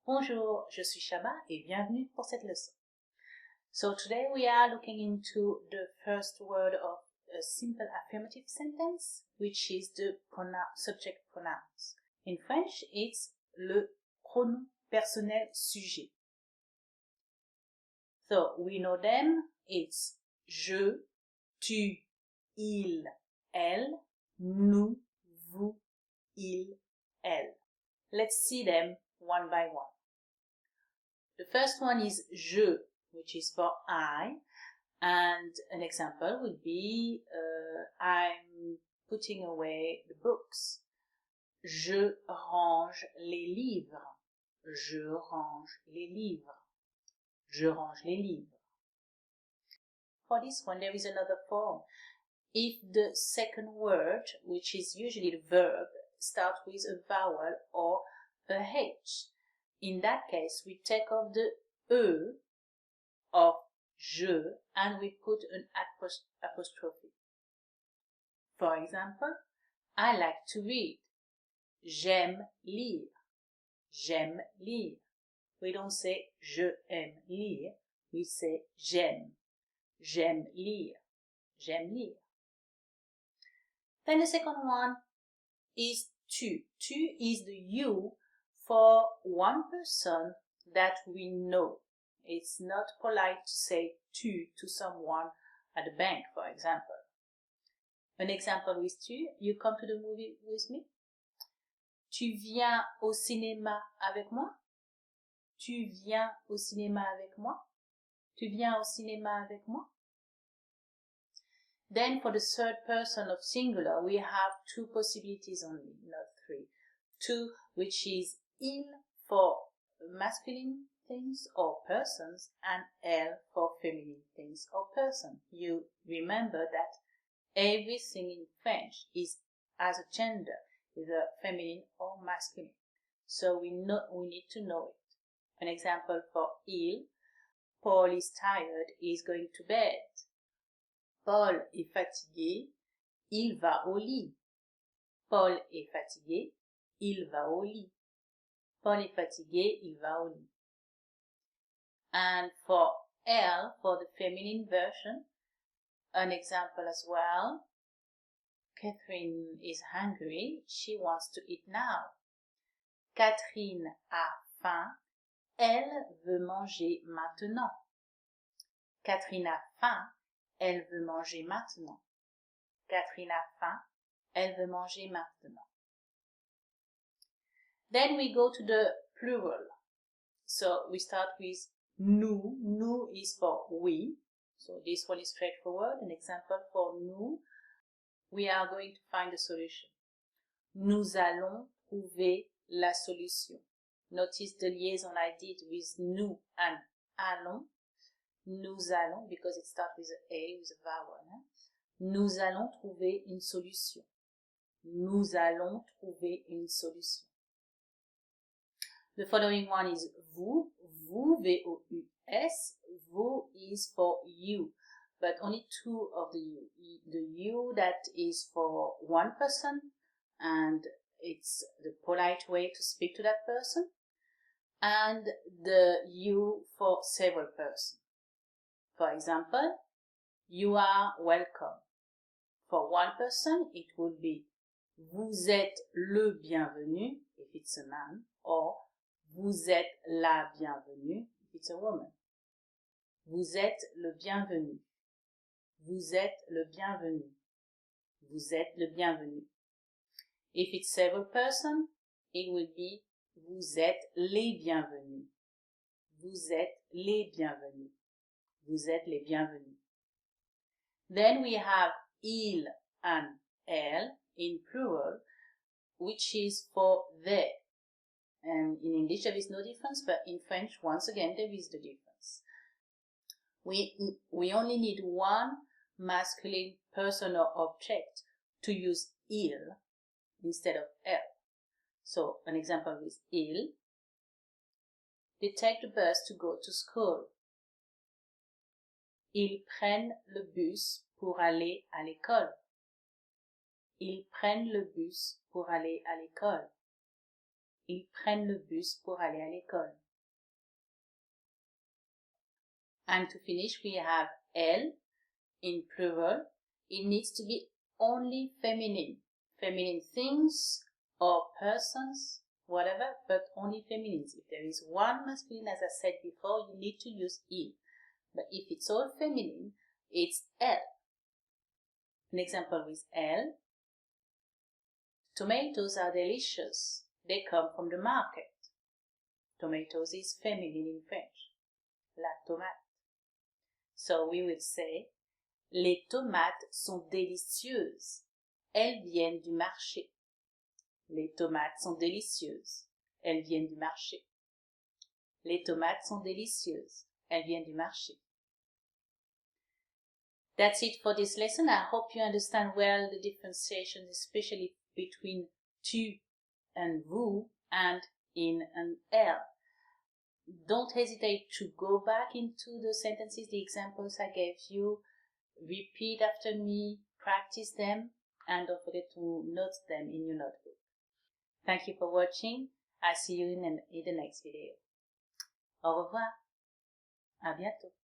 Bonjour, je suis 𝘾𝙪𝙤𝙚 et bienvenue pour cette leçon. So today we are looking into the first word of a simple affirmative sentence, which is the subject pronouns. In French, it's le pronom personnel sujet. So we know them. It's je, tu, il, elle, nous, vous, il, elle. Let's see them one by one. The first one is je, which is for I, and an example would be I'm putting away the books. Je range les livres. Je range les livres. Je range les livres. For this one, there is another form. If the second word, which is usually the verb, starts with a vowel or a H, in that case, we take off the E of je and we put an apostrophe. For example, I like to read. J'aime lire. J'aime lire. We don't say je aime lire, we say j'aime. J'aime lire. J'aime lire. Then the second one is tu. Tu is the you for one person that we know. It's not polite to say tu to someone at a bank, for example. An example with tu, you come to the movie with me. Tu viens au cinéma avec moi? Tu viens au cinéma avec moi? Tu viens au cinéma avec moi? Then for the third person of singular, we have two possibilities only, not three. Two, which is il for masculine things or persons, and elle for feminine things or person. You remember that everything in French is as a gender, either feminine or masculine. So we need to know it. An example for il, Paul is tired, he is going to bed. Paul est fatigué, il va au lit. Paul est fatigué, il va au lit. Paul est fatigué, il va au lit. And for elle, for the feminine version, an example as well. Catherine is hungry, she wants to eat now. Catherine a faim, elle veut manger maintenant. Catherine a faim, elle veut manger maintenant. Catherine a faim, elle veut manger maintenant. Then we go to the plural. So we start with nous. Nous is for we. So this one is straightforward. An example for nous. We are going to find a solution. Nous allons trouver la solution. Notice the liaison I did with nous and allons. Nous allons, because it starts with a with a vowel. Nous allons trouver une solution. Nous allons trouver une solution. The following one is vous. Vous, V-O-U-S. Vous is for you, but only two of the you. The you that is for one person, and it's the polite way to speak to that person, and the you for several persons. For example, you are welcome. For one person, it would be vous êtes le bienvenu, if it's a man, or vous êtes la bienvenue, if it's a woman. Vous êtes le bienvenu. Vous êtes le bienvenu. Vous êtes le bienvenu. If it's several person, it will be vous êtes les bienvenus. Vous êtes les bienvenus. Vous êtes les bienvenus. Then we have il and elle in plural, which is for they. And in English there is no difference, but in French, once again, there is the difference. We only need one masculine person or object to use il instead of elle. So an example with il. They take the bus to go to school. Ils prennent le bus pour aller à l'école. Ils prennent le bus pour aller à l'école. Ils prennent le bus pour aller à l'école. And to finish, we have elles in plural. It needs to be only feminine. Feminine things or persons, whatever, but only feminine. If there is one masculine, as I said before, you need to use il. But if it's all feminine, it's elles. An example with elles. Tomatoes are delicious. They come from the market. Tomatoes is feminine in French. La tomate. So we will say, les tomates sont délicieuses. Elles viennent du marché. Les tomates sont délicieuses. Elles viennent du marché. Les tomates sont délicieuses. Elles viennent du marché. That's it for this lesson. I hope you understand well the differentiation, especially between tu and vous and in and elle. Don't hesitate to go back into the sentences, the examples I gave you. Repeat after me, practice them, and don't forget to note them in your notebook. Thank you for watching. I'll see you in the next video. Au revoir. À bientôt.